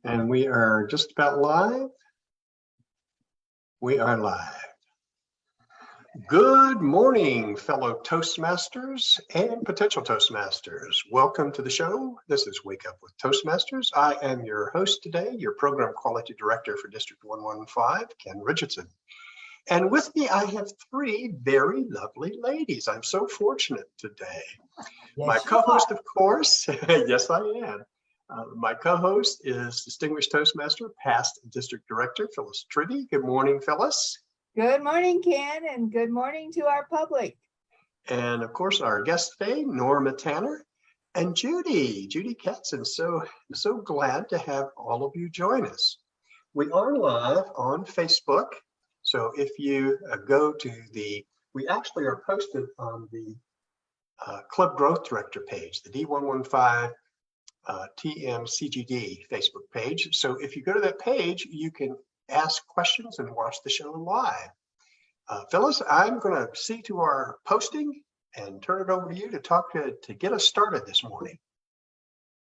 And we are just about live. We are live. Good morning, fellow Toastmasters and potential Toastmasters. Welcome to the show. This is Wake Up with Toastmasters. I am your host today, your Program Quality Director for District 115, Ken Richardson. And with me, I have three very lovely ladies. I'm so fortunate today. Yes, My co-host, of course, yes, I am. My co-host is Distinguished Toastmaster, past District Director, Phyllis Trivy. Good morning, Phyllis. Good morning, Ken, and good morning to our public. And of course, our guest today, Norma Tanner and Judy Katzen. So glad to have all of you join us. We are live on Facebook. So if you go to we actually are posted on the Club Growth Director page, the D115 TMCGD Facebook page. So if you go to that page, you can ask questions and watch the show live. Phyllis, I'm going to see to our posting and turn it over to you to talk to get us started this morning.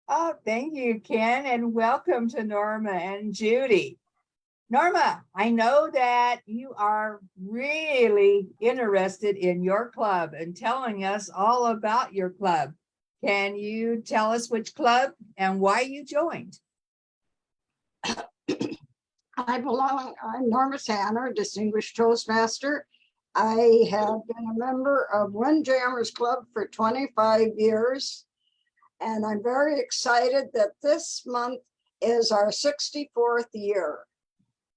Oh, thank you, Ken, and welcome to Norma and Judy. Norma, I know that you are really interested in your club and telling us all about your club. Can you tell us which club and why you joined? I'm Norma Tanner, Distinguished Toastmaster. I have been a member of Windjammers Club for 25 years, and I'm very excited that this month is our 64th year.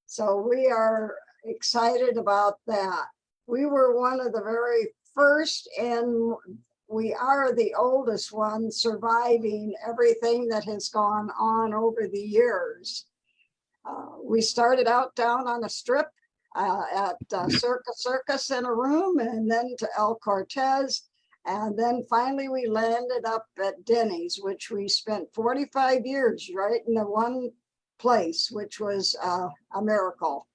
So we are excited about that. We were one of the very first, and we are the oldest one surviving everything that has gone on over the years. We started out down on a strip at Circus in a room, and then to El Cortez. And then finally we landed up at Denny's, which we spent 45 years right in the one place, which was a miracle.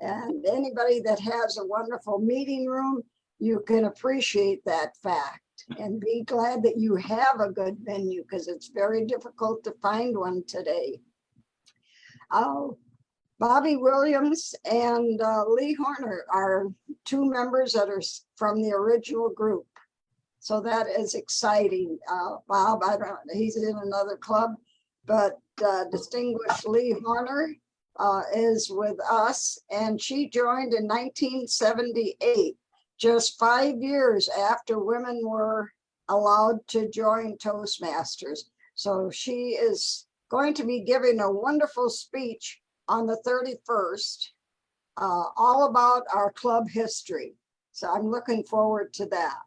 And anybody that has a wonderful meeting room, you can appreciate that fact and be glad that you have a good venue, because it's very difficult to find one today. Bobby Williams and Lee Horner are two members that are from the original group. So that is exciting. Bob, he's in another club, but Distinguished Lee Horner is with us, and she joined in 1978, just 5 years after women were allowed to join Toastmasters. So she is going to be giving a wonderful speech on the 31st, all about our club history. So I'm looking forward to that.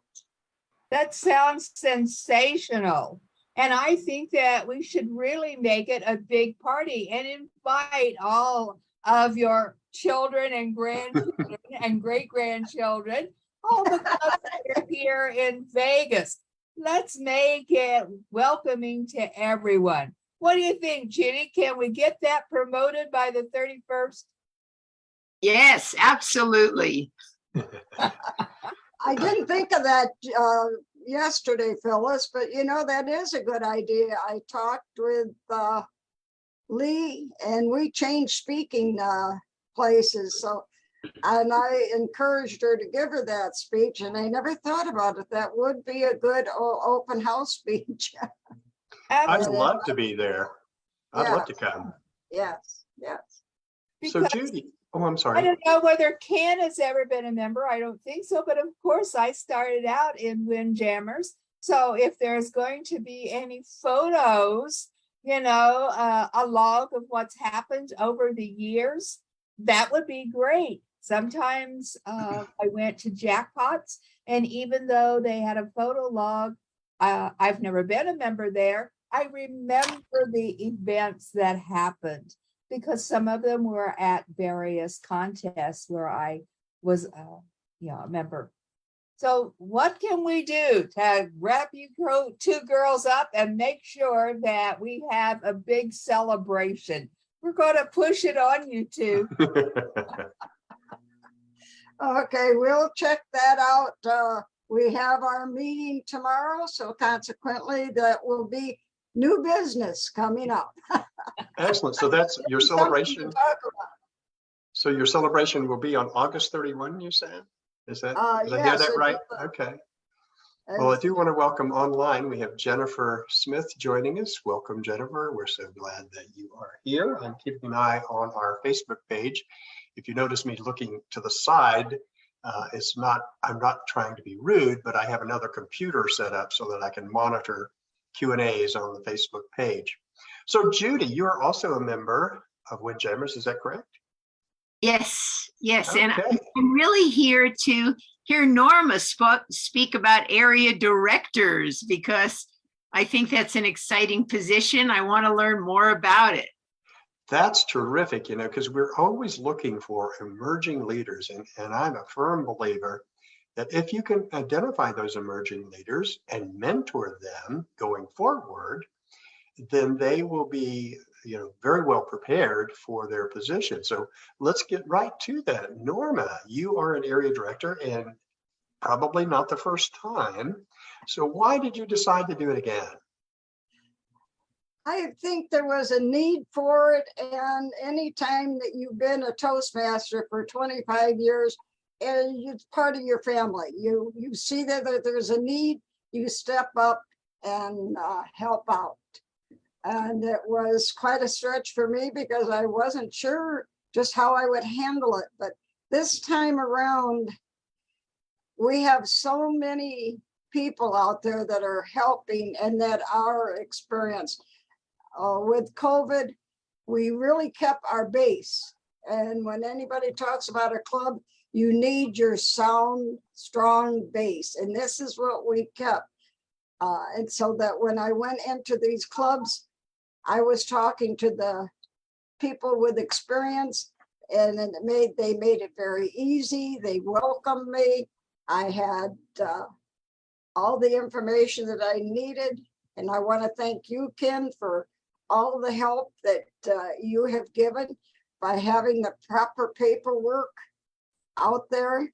That sounds sensational. And I think that we should really make it a big party and invite all of your children and grandchildren and great-grandchildren, all the clubs that are here in Vegas. Let's make it welcoming to everyone. What do you think, Ginny? Can we get that promoted by the 31st? Yes, absolutely. I didn't think of that yesterday, Phyllis, but you know, that is a good idea. I talked with Lee, and we changed speaking places. So, and I encouraged her to give her that speech, and I never thought about it. That would be a good open house speech. I'd love to be there. I'd love to come. Yes. So Judy, I'm sorry. I don't know whether Ken has ever been a member. I don't think so, but of course I started out in Windjammers. So if there's going to be any photos, a log of what's happened over the years, that would be great. Sometimes I went to Jackpots, and even though they had a photo log, I've never been a member there. I remember the events that happened, because some of them were at various contests where I was a member. So what can we do to wrap you two girls up and make sure that we have a big celebration? We're going to push it on you two. Okay, we'll check that out. We have our meeting tomorrow, so consequently that will be new business coming up. Excellent. So that's your Something to celebration. talk about. So your celebration will be on August 31, you said? Did I hear Yes, that it right? will. Okay. Well, I do want to welcome online. We have Jennifer Smith joining us. Welcome, Jennifer. We're so glad that you are here. I'm keeping an eye on our Facebook page. If you notice me looking to the side, I'm not trying to be rude, but I have another computer set up so that I can monitor Q&As on the Facebook page. So Judy, you're also a member of Windjammers, is that correct? Yes, yes. And Okay. I'm really here to hear Norma speak about area directors, because I think that's an exciting position. I want to learn more about it. That's terrific, because we're always looking for emerging leaders. And I'm a firm believer that if you can identify those emerging leaders and mentor them going forward, then they will be very well prepared for their position. So let's get right to that. Norma, you are an area director and probably not the first time. So why did you decide to do it again? I think there was a need for it, and anytime that you've been a Toastmaster for 25 years, and it's part of your family, you see that there's a need, you step up and help out. And it was quite a stretch for me because I wasn't sure just how I would handle it. But this time around, we have so many people out there that are helping and that are experienced. With COVID, we really kept our base. And when anybody talks about a club, you need your sound, strong base. And this is what we kept. And so that when I went into these clubs, I was talking to the people with experience, and they made it very easy. They welcomed me. I had all the information that I needed. And I want to thank you, Ken, for all the help that you have given by having the proper paperwork out there.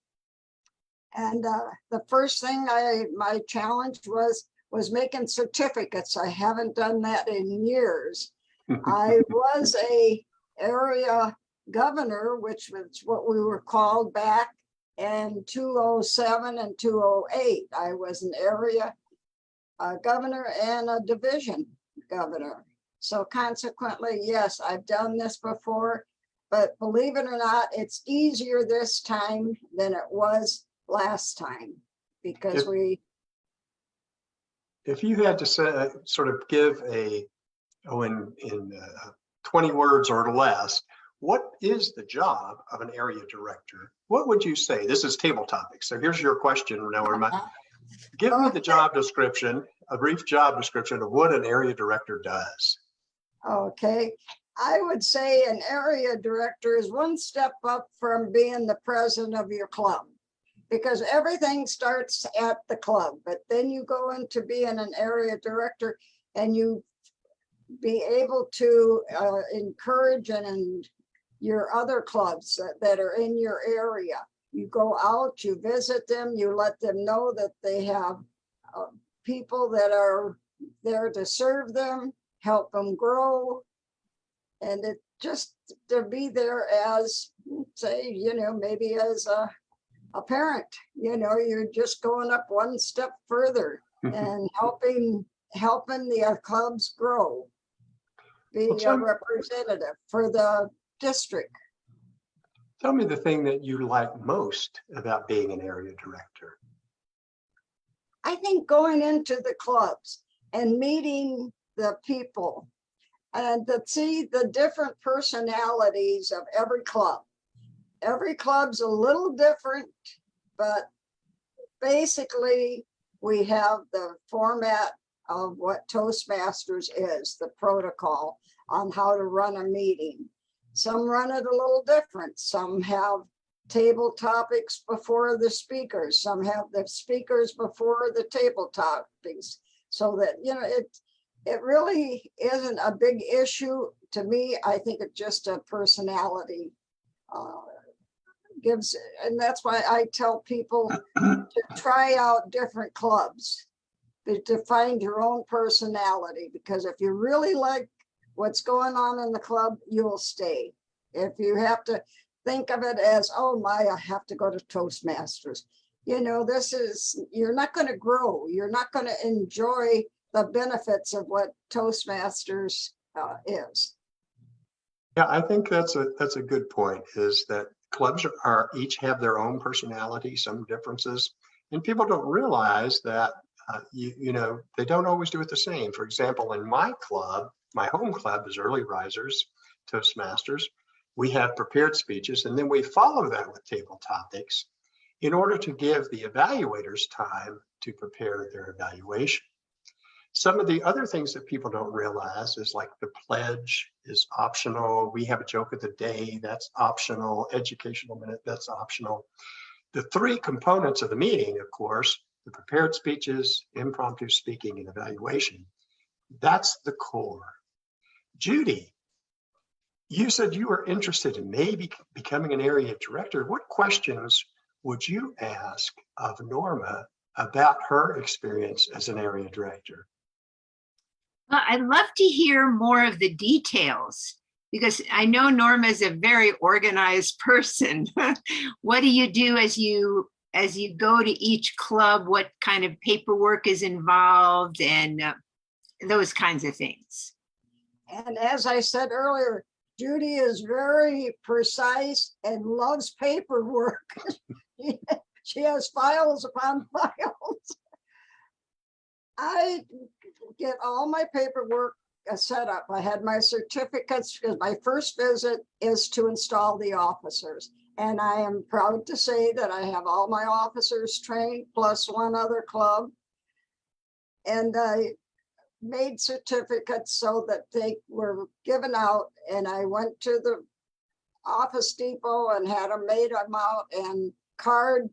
And the first thing my challenge was making certificates. I haven't done that in years. I was a area governor, which was what we were called back in 2007 and 2008. I was an area governor and a division governor. So consequently, yes, I've done this before, but believe it or not, it's easier this time than it was last time because If you had to sort of give in 20 words or less, what is the job of an area director? What would you say? This is table topics. So here's your question, Norma. Give me the job description, a brief job description of what an area director does. Okay. I would say an area director is one step up from being the president of your club, because everything starts at the club, but then you go into being an area director and you be able to encourage and your other clubs that are in your area. You go out, you visit them, you let them know that they have people that are there to serve them, help them grow, and it just to be there as, say, maybe as a parent, you're just going up one step further and helping the clubs grow, be a representative for the district. Tell me the thing that you like most about being an area director. I think going into the clubs and meeting the people and to see the different personalities of every club. Every club's a little different, but basically we have the format of what Toastmasters is, the protocol on how to run a meeting. Some run it a little different. Some have table topics before the speakers. Some have the speakers before the table topics, so that, it really isn't a big issue to me. I think it's just a personality gives, and that's why I tell people to try out different clubs, to find your own personality, because if you really like what's going on in the club, you'll stay. If you have to think of it as, oh my, I have to go to Toastmasters. You know, you're not going to grow. You're not going to enjoy the benefits of what Toastmasters is. Yeah, I think that's a good point, is that clubs are each have their own personality, some differences, and people don't realize that, you know, they don't always do it the same. For example, in my club, my home club is Early Risers, Toastmasters. We have prepared speeches, and then we follow that with table topics in order to give the evaluators time to prepare their evaluation. Some of the other things that people don't realize is like the pledge is optional. We have a joke of the day, that's optional. Educational minute, that's optional. The three components of the meeting, of course, the prepared speeches, impromptu speaking, and evaluation, that's the core. Judy, you said you were interested in maybe becoming an area director. What questions would you ask of Norma about her experience as an area director? Well, I'd love to hear more of the details, because I know Norma is a very organized person. What do you do as you go to each club? What kind of paperwork is involved, and those kinds of things? And as I said earlier, Judy is very precise and loves paperwork. She has files upon files. I get all my paperwork set up. I had my certificates, because my first visit is to install the officers. And I am proud to say that I have all my officers trained, plus one other club. And I made certificates so that they were given out. And I went to the Office Depot and had them made them out and card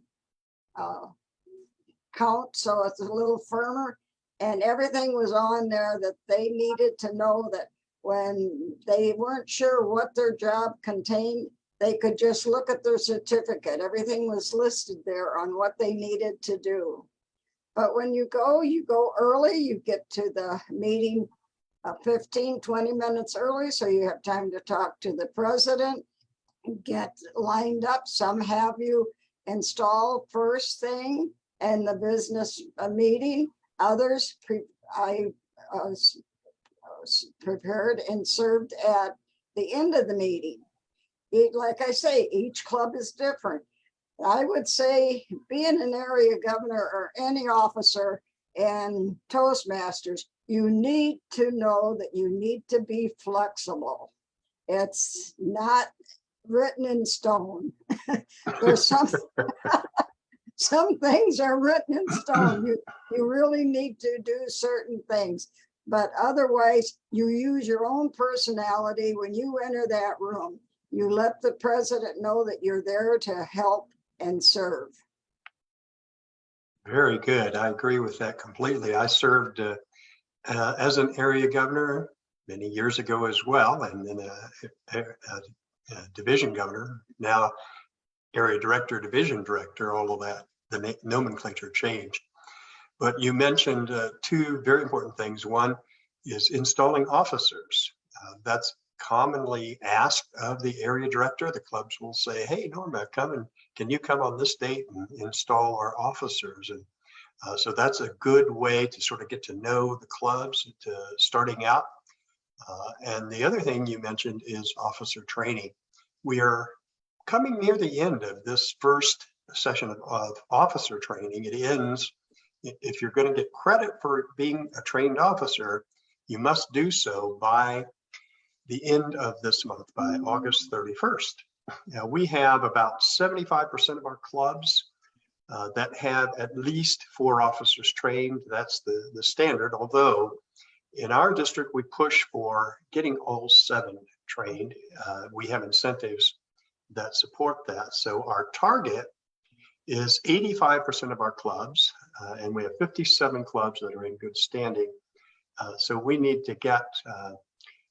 count, so it's a little firmer. And everything was on there that they needed to know, that when they weren't sure what their job contained, they could just look at their certificate. Everything was listed there on what they needed to do. But when you go early, you get to the meeting 15, 20 minutes early, so you have time to talk to the president, get lined up. Some have you install first thing in the business meeting. Others, I was prepared and served at the end of the meeting. Like I say, each club is different. I would say being an area governor or any officer in Toastmasters, you need to know that you need to be flexible. It's not written in stone. There's some things are written in stone. You really need to do certain things, but otherwise you use your own personality when you enter that room. You let the president know that you're there to help and serve. Very good. I agree with that completely. I served as an area governor many years ago as well, and then a division governor, now area director, division director, all of that, the nomenclature changed. But you mentioned two very important things. One is installing officers. That's commonly asked of the area director. The clubs will say, hey, Norma, can you come on this date and install our officers? And so that's a good way to sort of get to know the clubs starting out. And the other thing you mentioned is officer training. We are coming near the end of this first session of officer training. It ends, if you're going to get credit for being a trained officer, you must do so by the end of this month, by August 31st. Now, we have about 75% of our clubs that have at least 4 officers trained. That's the standard, although in our district, we push for getting all 7 trained. We have incentives that support that. So our target is 85% of our clubs, and we have 57 clubs that are in good standing. So we need to get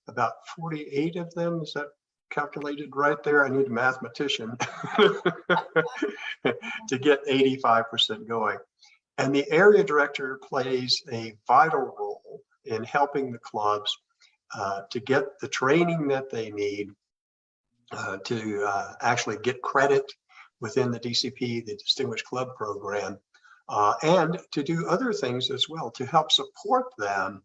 about 48 of them. Is that calculated right there? I need a mathematician to get 85% going. And the area director plays a vital role in helping the clubs to get the training that they need to actually get credit within the DCP, the Distinguished Club Program, and to do other things as well to help support them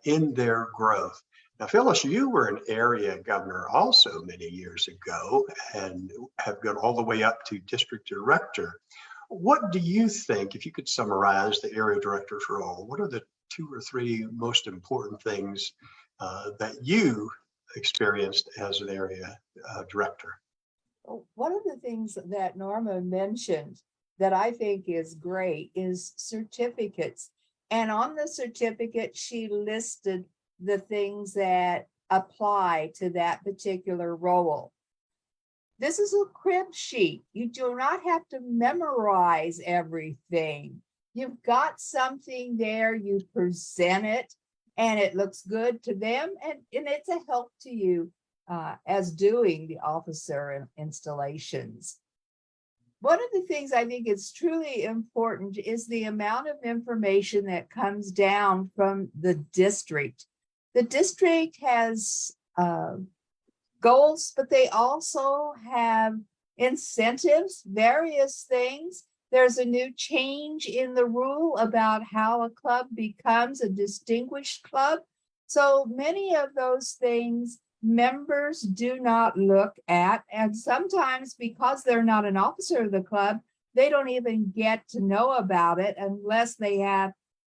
in their growth. Now, Phyllis, you were an area governor also many years ago and have gone all the way up to district director. What do you think, if you could summarize the area director's role, what are the 2 or 3 most important things that you experienced as an area director? One of the things that Norma mentioned that I think is great is certificates. And on the certificate, she listed the things that apply to that particular role. This is a crib sheet. You do not have to memorize everything. You've got something there, you present it, and it looks good to them, and it's a help to you as doing the officer installations. One of the things I think is truly important is the amount of information that comes down from the district. The district has goals, but they also have incentives, various things. There's a new change in the rule about how a club becomes a distinguished club. So many of those things members do not look at, and sometimes because they're not an officer of the club, they don't even get to know about it unless they have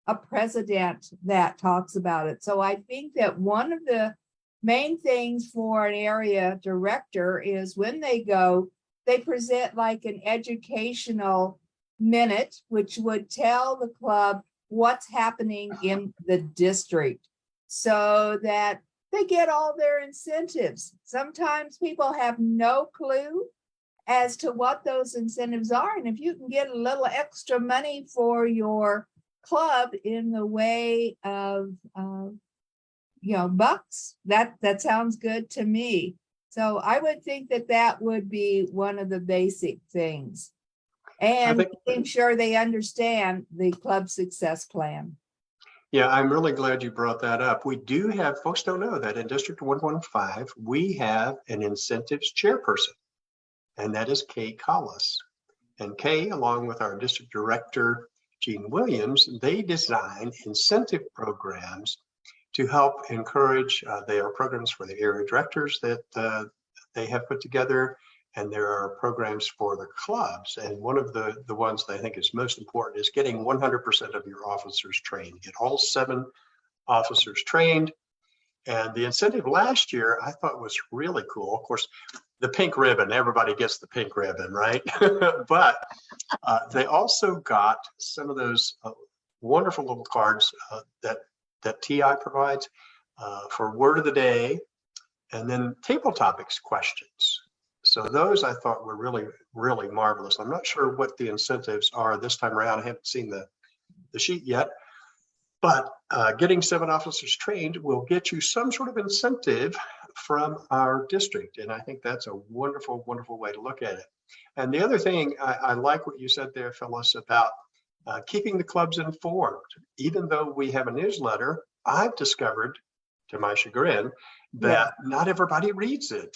a president that talks about it. So I think that one of the main things for an area director is when they go, they present like an educational minute, which would tell the club what's happening in the district so that they get all their incentives. Sometimes people have no clue as to what those incentives are. And if you can get a little extra money for your club in the way of bucks, that sounds good to me. So I would think that that would be one of the basic things. And making sure they understand the club success plan. Yeah, I'm really glad you brought that up. We do have, folks don't know that in District 115, we have an incentives chairperson, and that is Kay Collis. And Kay, along with our district director, Gene Williams, they design incentive programs to help encourage, they are programs for the area directors that they have put together, and there are programs for the clubs. And one of the ones that I think is most important is getting 100% of your officers trained. Get all 7 officers trained. And the incentive last year, I thought was really cool. Of course, the pink ribbon, everybody gets the pink ribbon, right? But they also got some of those wonderful little cards that TI provides for word of the day, and then table topics questions. So those I thought were really, really marvelous. I'm not sure what the incentives are this time around. I haven't seen the sheet yet, but getting 7 officers trained will get you some sort of incentive from our district. And I think that's a wonderful, wonderful way to look at it. And the other thing, I like what you said there, Phyllis, about keeping the clubs informed. Even though we have a newsletter, I've discovered, to my chagrin, that not everybody reads it.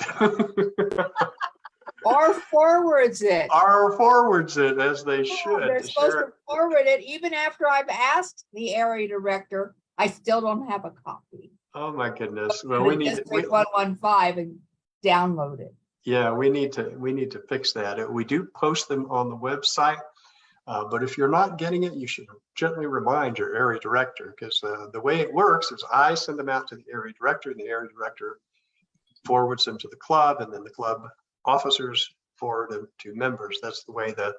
Or forwards it. Or forwards it as they should. They're supposed to forward it. Even after I've asked the area director, I still don't have a copy. Oh my goodness. Well, we need District 115 and download it. Yeah, we need to fix that. We do post them on the website, but if you're not getting it, you should gently remind your area director, because the way it works is I send them out to the area director, and the area director forwards them to the club, and then the club officers forward them to members. That's the way that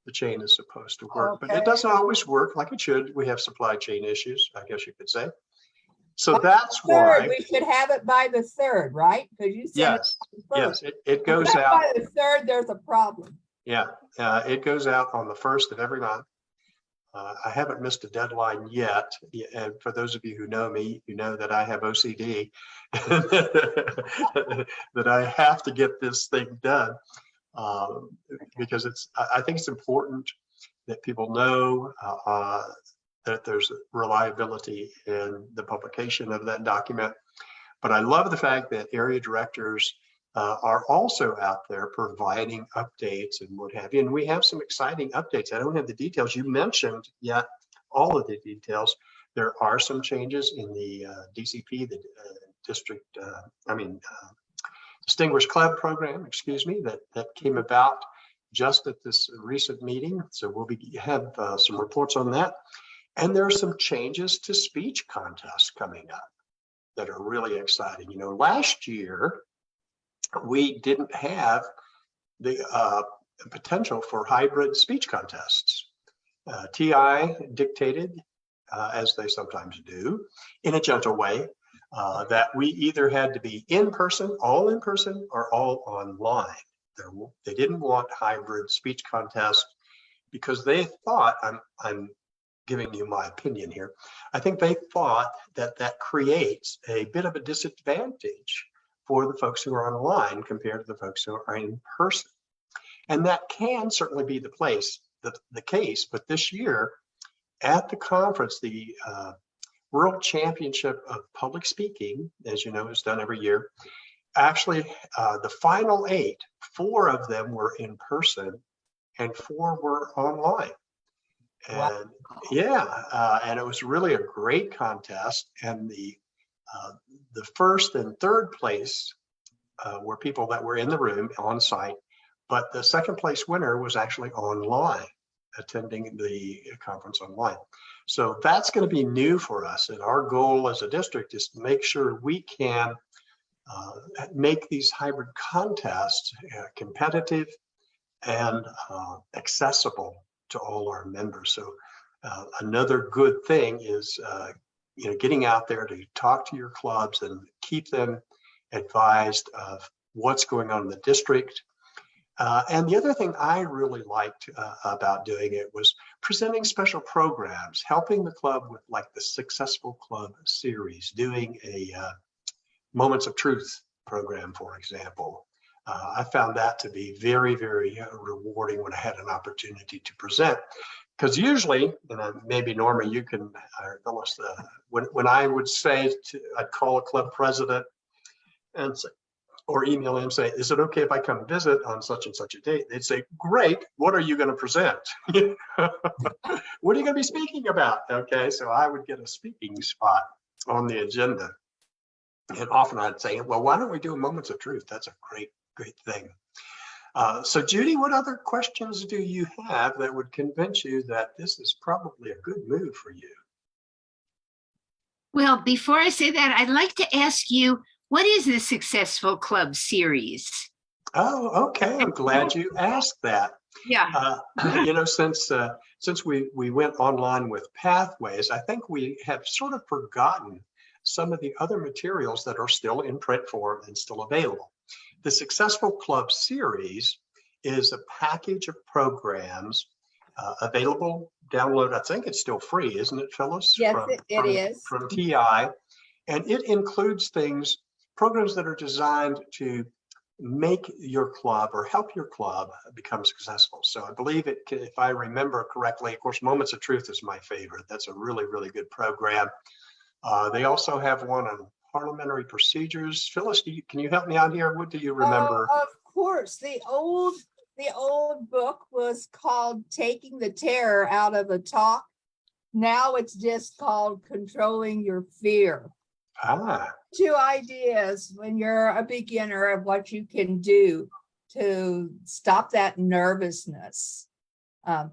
the chain is supposed to work. Okay. But it doesn't always work like it should. We have supply chain issues, I guess you could say. So that's why we should have it by the 3rd, right? Because you said yes, it goes out by the 3rd. There's a problem. Yeah, it goes out on the 1st of every month. I haven't missed a deadline yet. And for those of you who know me, you know that I have OCD, that I have to get this thing done because I think it's important that people know that there's reliability in the publication of that document. But I love the fact that area directors are also out there providing updates and what have you. And we have some exciting updates. I don't have the details. You mentioned yet all of the details. There are some changes in the DCP, the Distinguished Club program, excuse me, that came about just at this recent meeting. So we'll have some reports on that. And there are some changes to speech contests coming up that are really exciting. You know, last year, we didn't have the potential for hybrid speech contests. TI dictated, as they sometimes do, in a gentle way, that we either had to be in person, or all online. They didn't want hybrid speech contests because they thought, I'm giving you my opinion here, I think they thought that creates a bit of a disadvantage for the folks who are online compared to the folks who are in person. And that can certainly be the case, but this year at the conference, the World Championship of Public Speaking, as you know, is done every year. Actually, the final 8, 4 of them were in person and 4 were online. And wow. Yeah, and it was really a great contest. And the first and third place were people that were in the room on site, but the second place winner was actually online, attending the conference online. So that's going to be new for us. And our goal as a district is to make sure we can make these hybrid contests competitive and accessible to all our members. So another good thing is getting out there to talk to your clubs and keep them advised of what's going on in the district. And the other thing I really liked about doing it was presenting special programs, helping the club with like the Successful Club series, doing a Moments of Truth program, for example. I found that to be very, very rewarding when I had an opportunity to present. Because usually, and maybe Norma, you can tell us, when I would say, I'd call a club president and say, or email him, say, is it okay if I come visit on such and such a date? They'd say, great, what are you going to present? What are you going to be speaking about? Okay, so I would get a speaking spot on the agenda. And often I'd say, well, why don't we do Moments of Truth? That's a great thing. So Judy, what other questions do you have that would convince you that this is probably a good move for you? Well, before I say that, I'd like to ask you, what is the Successful Club series? Oh, okay. I'm glad you asked that. Yeah. Since we went online with Pathways, I think we have sort of forgotten some of the other materials that are still in print form and still available. The Successful Club series is a package of programs available, download. I think it's still free, isn't it, Phyllis? Yes, it is. From TI. And it includes programs that are designed to make your club or help your club become successful. So I believe if I remember correctly, of course, Moments of Truth is my favorite. That's a really, really good program. They also have one on parliamentary procedures. Phyllis, can you help me out here? What do you remember? Of course, the old book was called Taking the Terror Out of a Talk. Now it's just called Controlling Your Fear. Ah. 2 ideas when you're a beginner of what you can do to stop that nervousness.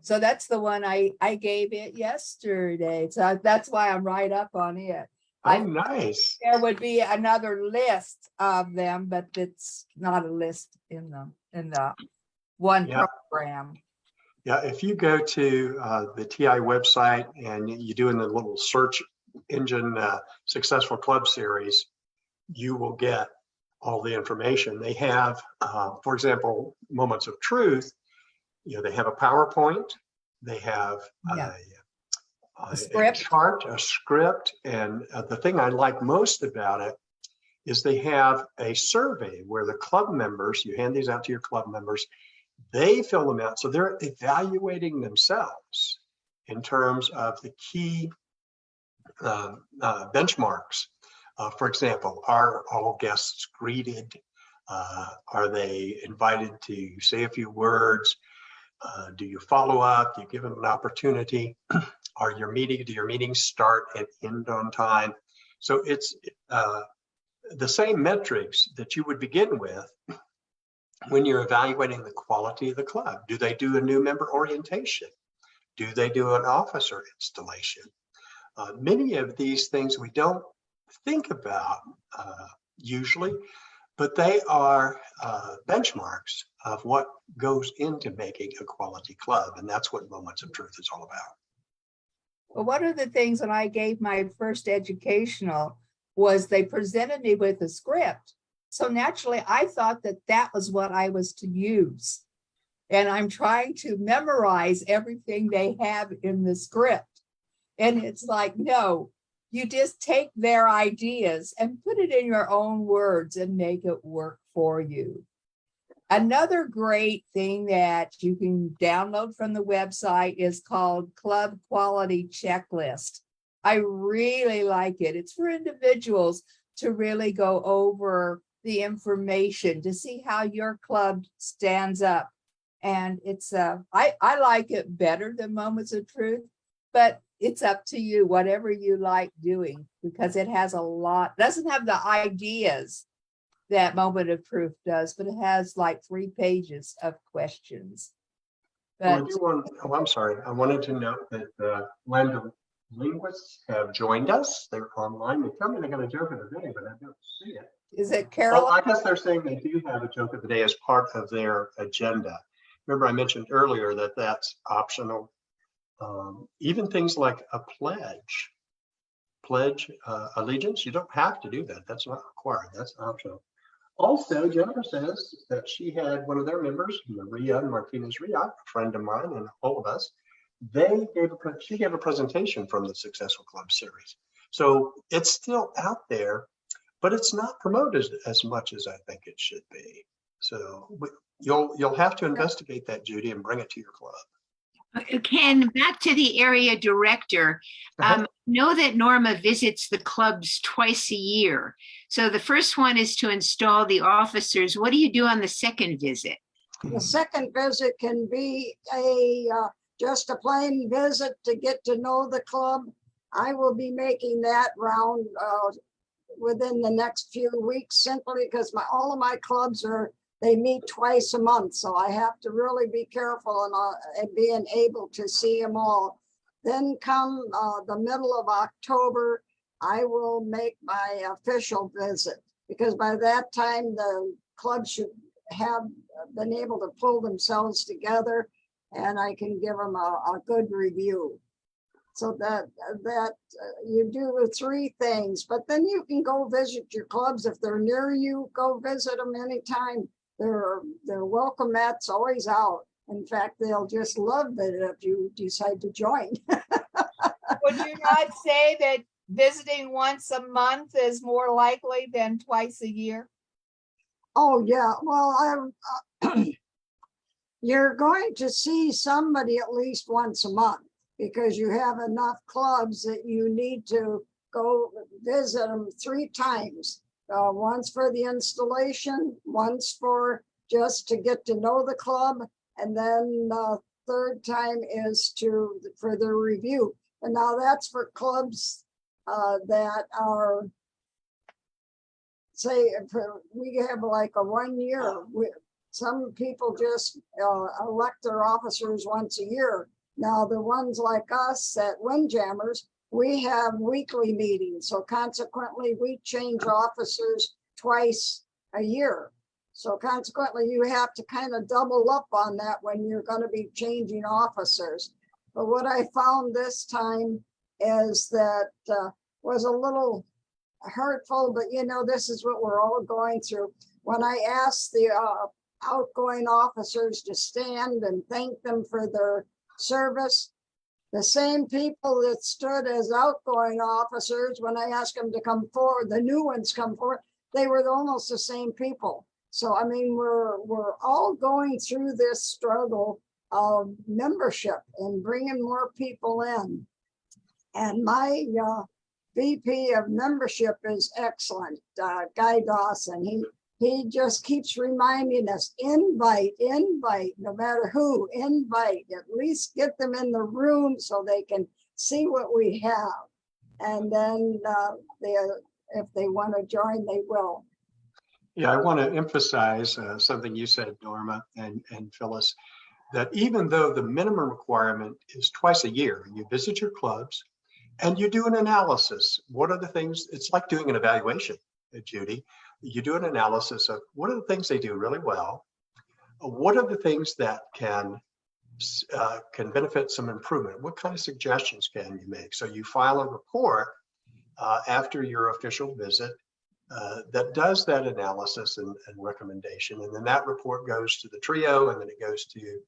So that's the one I gave it yesterday. So that's why I'm right up on it. Oh, nice. There would be another list of them, but it's not a list in the one program. Yeah, if you go to the TI website and you do in the little search engine Successful Club series, you will get all the information. They have, for example, Moments of Truth. They have a PowerPoint. They have a chart, a script, and the thing I like most about it is they have a survey where the club members, you hand these out to your club members, they fill them out. So they're evaluating themselves in terms of the key benchmarks For example, are all guests greeted? Are they invited to say a few words? Do you follow up? Do you give them an opportunity? Do your meetings start and end on time? So it's the same metrics that you would begin with when you're evaluating the quality of the club. Do they do a new member orientation? Do they do an officer installation? Many of these things we don't think about usually, but they are benchmarks of what goes into making a quality club. And that's what Moments of Truth is all about. Well, one of the things when I gave my first educational was they presented me with a script. So naturally, I thought that that was what I was to use. And I'm trying to memorize everything they have in the script. And it's like, no, you just take their ideas and put it in your own words and make it work for you. Another great thing that you can download from the website is called Club Quality Checklist. I really like it. It's for individuals to really go over the information to see how your club stands up. And it's I like it better than Moments of Truth, but it's up to you, whatever you like doing, because it has a lot, doesn't have the ideas that Moment of Truth does, but it has like 3 pages of questions. But I'm sorry. I wanted to note that Land linguists have joined us. They're online. They tell me they got a joke of the day, but I don't see it. is it Carol? Well, I guess they're saying they do have a joke of the day as part of their agenda. Remember, I mentioned earlier that that's optional. Even things like a pledge allegiance, you don't have to do that. That's not required. That's optional. Also, Jennifer says that she had one of their members, Maria Martinez-Riot, a friend of mine and all of us, she gave a presentation from the Successful Club series. So it's still out there, but it's not promoted as much as I think it should be. So you'll have to investigate that, Judy, and bring it to your club. Ken, back to the area director. Know that Norma visits the clubs twice a year. So the first one is to install the officers. What do you do on the second visit? The second visit can be just a plain visit to get to know the club. I will be making that round within the next few weeks, simply because all of my clubs they meet twice a month. So I have to really be careful and being able to see them all. Then come the middle of October, I will make my official visit, because by that time the club should have been able to pull themselves together and I can give them a good review. So that you do the 3 things, but then you can go visit your clubs. If they're near you, go visit them anytime. Their welcome mat's always out. In fact, they'll just love it if you decide to join. Would you not say that visiting once a month is more likely than twice a year? Oh, yeah. Well, you're going to see somebody at least once a month, because you have enough clubs that you need to go visit them 3 times. Once for the installation, once for just to get to know the club, and then the 3rd time is for the review. And now that's for clubs that are, say, we have like a 1 year. Some people just elect their officers once a year. Now the ones like us at Windjammers, we have weekly meetings. So consequently, we change officers twice a year. So consequently, you have to kind of double up on that when you're going to be changing officers. But what I found this time is that was a little hurtful, but this is what we're all going through. When I asked the outgoing officers to stand and thank them for their service, the same people that stood as outgoing officers, when I asked them to come forward, the new ones come forward, they were almost the same people. So, I mean, we're all going through this struggle of membership and bringing more people in. And my VP of membership is excellent, Guy Dawson. He just keeps reminding us, invite, no matter who, invite, at least get them in the room so they can see what we have. And then if they want to join, they will. Yeah, I want to emphasize something you said, Norma and Phyllis, that even though the minimum requirement is twice a year, you visit your clubs and you do an analysis. What are the things? It's like doing an evaluation, Judy. You do an analysis of what are the things they do really well. What are the things that can benefit some improvement? What kind of suggestions can you make? So you file a report after your official visit that does that analysis and recommendation. And then that report goes to the trio, and then it goes to,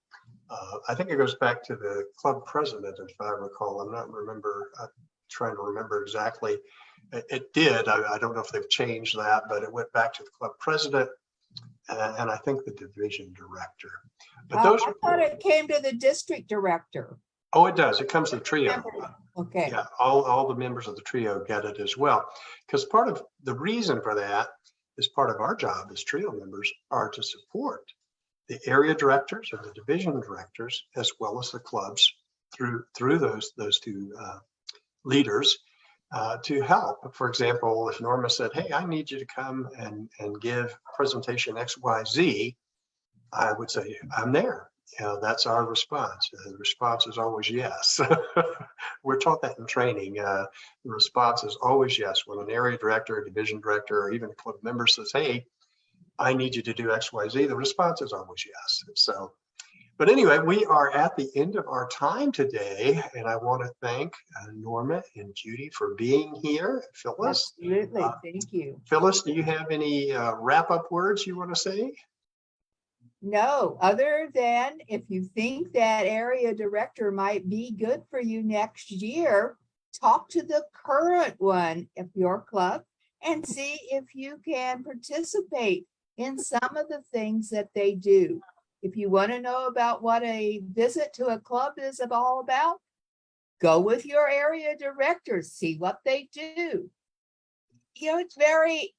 I think it goes back to the club president, if I recall. I'm trying to remember exactly. It did. I don't know if they've changed that, but it went back to the club president and I think the division director. But those I thought it came to the district director. Oh, it does. It comes to the trio. Okay. Yeah, all the members of the trio get it as well. Because part of the reason for that is part of our job as trio members are to support the area directors and the division directors, as well as the clubs through those two leaders to help. For example, if Norma said, hey, I need you to come and give presentation XYZ, I would say, I'm there. You know, that's our response. The response is always yes. We're taught that in training. The response is always yes. When an area director, a division director, or even a club member says, hey, I need you to do XYZ, the response is always yes. So, but anyway, we are at the end of our time today, and I want to thank Norma and Judy for being here. Phyllis. Absolutely. Thank you. Phyllis, do you have any wrap-up words you want to say? No, other than if you think that area director might be good for you next year, talk to the current one of your club and see if you can participate in some of the things that they do. If you want to know about what a visit to a club is all about, go with your area director, see what they do. You know, it's very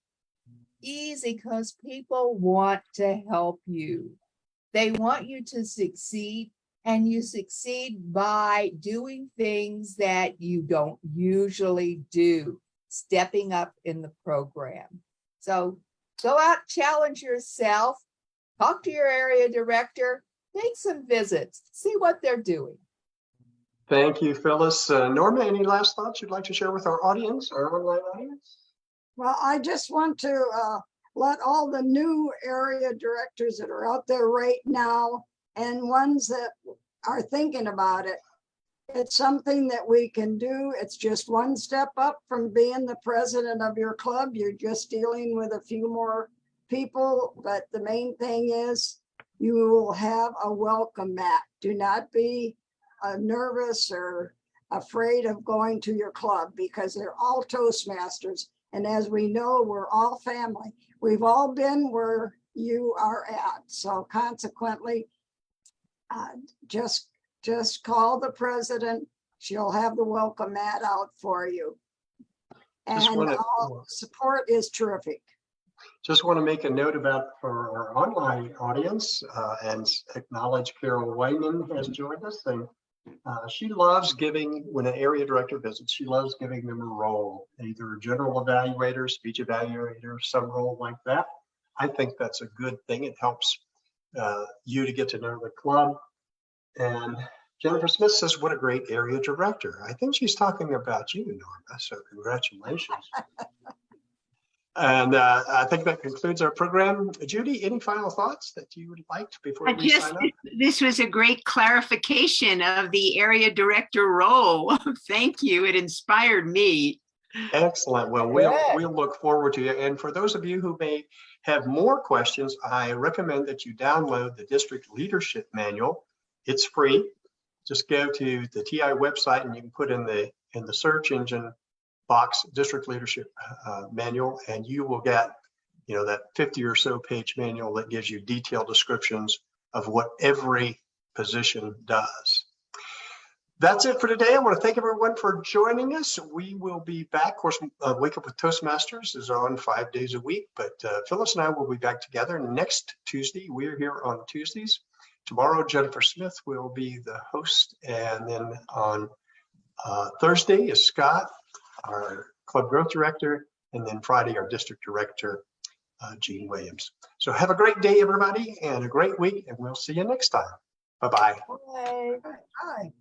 easy because people want to help you. They want you to succeed, and you succeed by doing things that you don't usually do, stepping up in the program. So go out, challenge yourself, talk to your area director, make some visits, see what they're doing. Thank you, Phyllis. Norma, any last thoughts you'd like to share with our audience, our online audience? Well, I just want to let all the new area directors that are out there right now and ones that are thinking about it, it's something that we can do. It's just one step up from being the president of your club. You're just dealing with a few more people, but the main thing is you will have a welcome mat. Do not be nervous or afraid of going to your club, because they're all Toastmasters. And as we know, we're all family. We've all been where you are at. So consequently, just call the president. She'll have the welcome mat out for you. And all support is terrific. Just want to make a note about for our online audience and acknowledge Carol Wyman has joined us. And she loves giving, when an area director visits, she loves giving them a role, either a general evaluator, speech evaluator, some role like that. I think that's a good thing. It helps you to get to know the club. And Jennifer Smith says, what a great area director. I think she's talking about you, Norma, so congratulations. And I think that concludes our program. Judy, any final thoughts that you would like before we sign up? This was a great clarification of the area director role. Thank you. It inspired me. Excellent. Well, we'll look forward to you. And for those of you who may have more questions, I recommend that you download the District Leadership Manual. It's free. Just go to the TI website and you can put in the search engine box District Leadership Manual, and you will get, you know, that 50 or so page manual that gives you detailed descriptions of what every position does. That's it for today. I want to thank everyone for joining us. We will be back. Of course, Wake Up with Toastmasters is on 5 days a week, but Phyllis and I will be back together next Tuesday. We're here on Tuesdays. Tomorrow, Jennifer Smith will be the host. And then on Thursday is Scott, our Club Growth Director. And then Friday, our District Director, Gene Williams. So have a great day, everybody, and a great week. And we'll see you next time. Bye-bye. Bye. Hi.